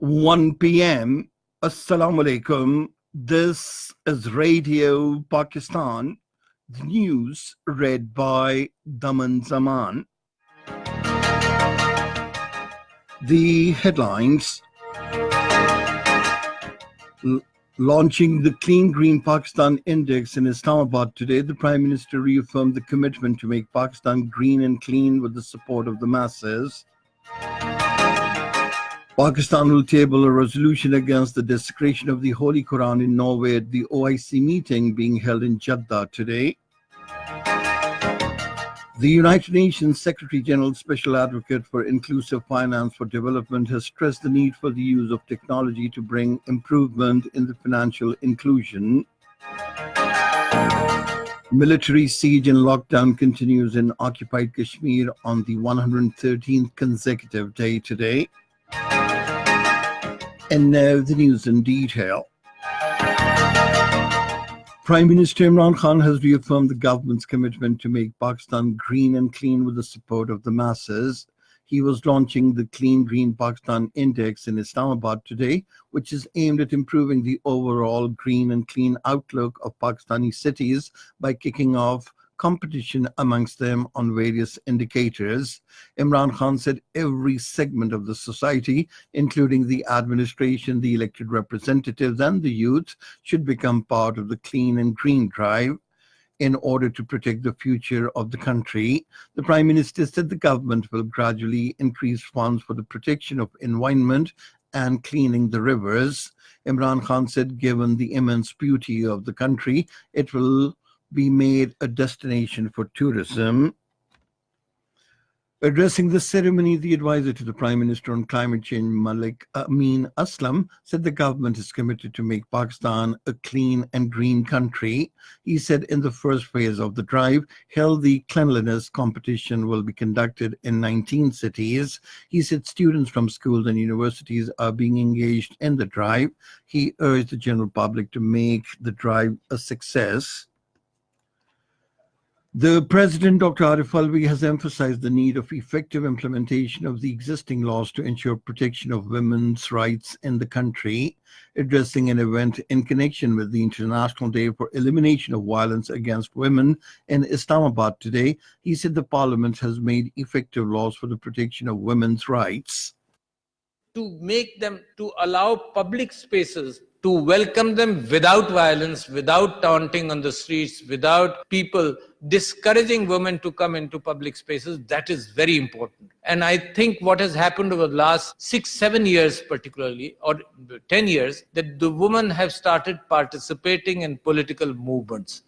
1 p.m. Assalamu alaikum. This is Radio Pakistan. The news read by Daman Zaman. The headlines. Launching the Clean Green Pakistan Index in Islamabad today, the Prime Minister reaffirmed the commitment to make Pakistan green and clean with the support of the masses. Pakistan will table a resolution against the desecration of the Holy Quran in Norway at the OIC meeting being held in Jeddah today. The United Nations Secretary General Special Advocate for Inclusive Finance for Development has stressed the need for the use of technology to bring improvement in the financial inclusion. Military siege and lockdown continues in occupied Kashmir on the 113th consecutive day today. And now the news in detail. Prime Minister Imran Khan has reaffirmed the government's commitment to make Pakistan green and clean with the support of the masses. He was launching the Clean Green Pakistan Index in Islamabad today, which is aimed at improving the overall green and clean outlook of Pakistani cities by kicking off competition amongst them on various indicators. Imran Khan said every segment of the society, including the administration, the elected representatives, and the youth, should become part of the clean and green drive in order to protect the future of the country. The Prime Minister said the government will gradually increase funds for the protection of environment and cleaning the rivers. Imran Khan said given the immense beauty of the country, it will be made a destination for tourism. Addressing the ceremony, the advisor to the Prime Minister on climate change, Malik Amin Aslam, said the government is committed to make Pakistan a clean and green country. He said in the first phase of the drive, healthy cleanliness competition will be conducted in 19 cities. He said students from schools and universities are being engaged in the drive. He urged the general public to make the drive a success. The President, Dr. Arif Alvi, has emphasized the need of effective implementation of the existing laws to ensure protection of women's rights in the country. Addressing an event in connection with the International Day for Elimination of Violence Against Women in Islamabad today, he said the Parliament has made effective laws for the protection of women's rights. To make them, to allow public spaces to welcome them without violence, without taunting on the streets, without people discouraging women to come into public spaces, that is very important. And I think what has happened over the last 6-7 years particularly, or 10 years, that the women have started participating in political movements.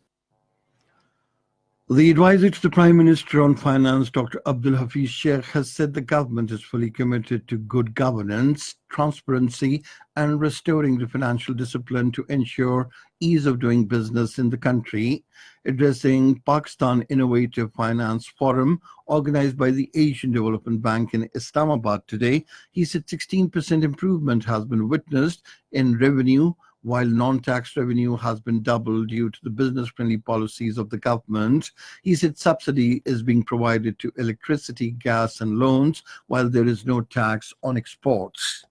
The advisor to the Prime Minister on Finance, Dr. Abdul Hafiz Sheikh, has said the government is fully committed to good governance, transparency, and restoring the financial discipline to ensure ease of doing business in the country. Addressing Pakistan Innovative Finance Forum, organized by the Asian Development Bank in Islamabad today, he said 16% improvement has been witnessed in revenue, while non-tax revenue has been doubled due to the business-friendly policies of the government. He said subsidy is being provided to electricity, gas, and loans, while there is no tax on exports.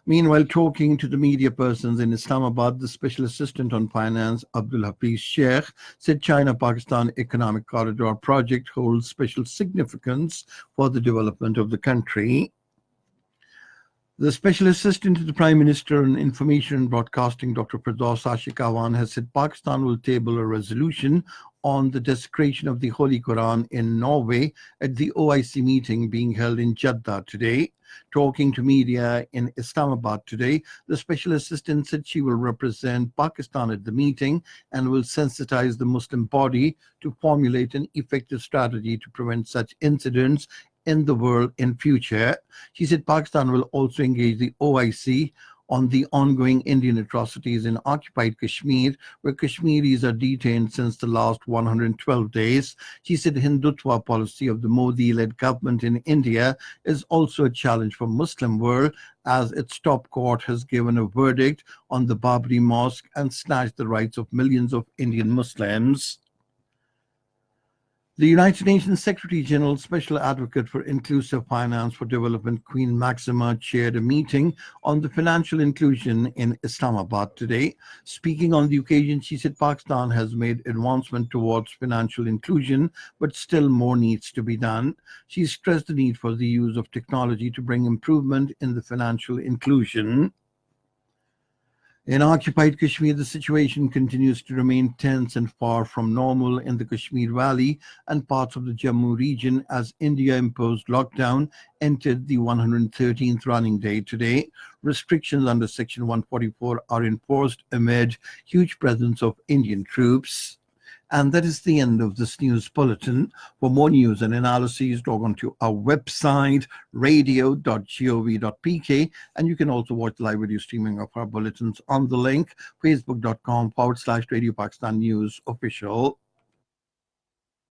Meanwhile, talking to the media persons in Islamabad, the Special Assistant on Finance, Abdul Hafiz Sheikh, said China-Pakistan Economic Corridor project holds special significance for the development of the country. The Special Assistant to the Prime Minister on Information and Broadcasting, Dr. Firdaus Ashik Awan, has said Pakistan will table a resolution on the desecration of the Holy Quran in Norway at the OIC meeting being held in Jeddah today. Talking to media in Islamabad today, the Special Assistant said she will represent Pakistan at the meeting and will sensitize the Muslim body to formulate an effective strategy to prevent such incidents in the world in future. She said Pakistan will also engage the OIC on the ongoing Indian atrocities in occupied Kashmir, where Kashmiris are detained since the last 112 days. She said Hindutva policy of the Modi-led government in India is also a challenge for Muslim world, as its top court has given a verdict on the Babri Mosque and snatched the rights of millions of Indian Muslims. The United Nations Secretary General Special Advocate for Inclusive Finance for Development, Queen Maxima, chaired a meeting on the financial inclusion in Islamabad today. Speaking on the occasion, she said Pakistan has made advancement towards financial inclusion, but still more needs to be done. She stressed the need for the use of technology to bring improvement in the financial inclusion. In occupied Kashmir, the situation continues to remain tense and far from normal in the Kashmir Valley and parts of the Jammu region as India-imposed lockdown entered the 113th running day today. Restrictions under Section 144 are enforced amid huge presence of Indian troops. And that is the end of this news bulletin. For more news and analyses, log on to our website, radio.gov.pk, and you can also watch live video streaming of our bulletins on the link, facebook.com/Radio Pakistan News Official.